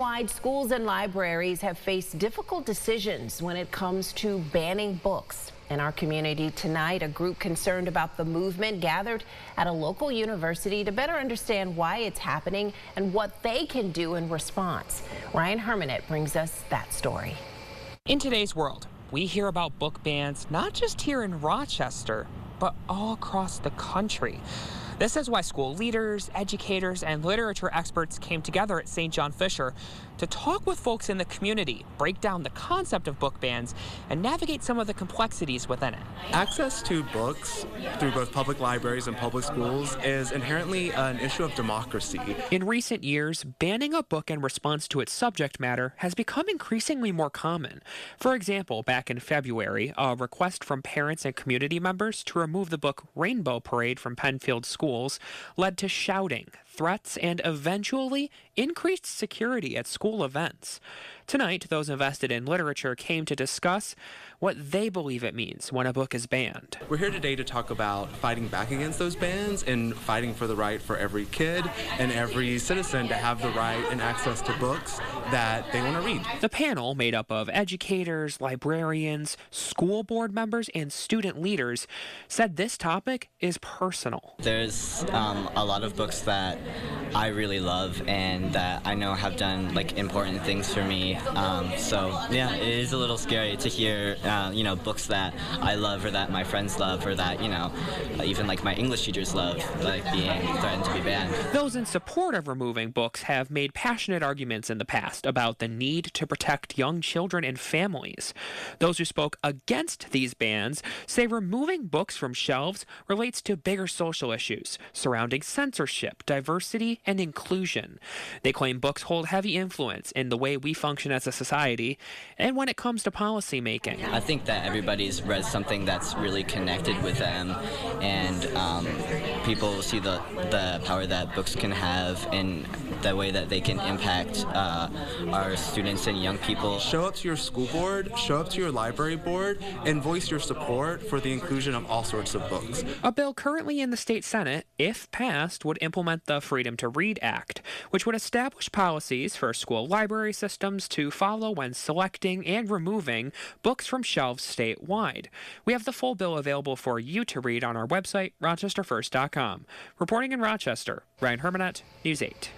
Nationwide, schools and libraries have faced difficult decisions when it comes to banning books. In our community tonight, a group concerned about the movement gathered at a local university to better understand why it's happening and what they can do in response. Ryan Hermanette brings us that story. In today's world, we hear about book bans not just here in Rochester, but all across the country. This is why school leaders, educators, and literature experts came together at St. John Fisher to talk with folks in the community, break down the concept of book bans, and navigate some of the complexities within it. Access to books through both public libraries and public schools is inherently an issue of democracy. In recent years, banning a book in response to its subject matter has become increasingly more common. For example, back in February, a request from parents and community members to remove the book Rainbow Parade from Penfield schools led to shouting, threats, and eventually increased security at school events. Tonight, those invested in literature came to discuss what they believe it means when a book is banned. We're here today to talk about fighting back against those bans and fighting for the right for every kid and every citizen to have the right and access to books that they want to read. The panel, made up of educators, librarians, school board members, and student leaders, said this topic is personal. There's a lot of books that I really love and that I know have done important things for me. So yeah, it is a little scary to hear books that I love or that my friends love or that even my English teachers love being threatened to be banned. Those in support of removing books have made passionate arguments in the past about the need to protect young children and families. Those who spoke against these bans say removing books from shelves relates to bigger social issues surrounding censorship, diversity, and inclusion. They claim books hold heavy influence in the way we function as a society and when it comes to policy making. I think that everybody's read something that's really connected with them, and people see the power that books can have in the way that they can impact our students and young people. Show up to your school board, show up to your library board, and voice your support for the inclusion of all sorts of books. A bill currently in the state Senate, if passed, would implement the Freedom to Read Act, which would establish policies for school library systems to follow when selecting and removing books from shelves statewide. We have the full bill available for you to read on our website, rochesterfirst.com. Reporting in Rochester, Ryan Hermanette, News 8.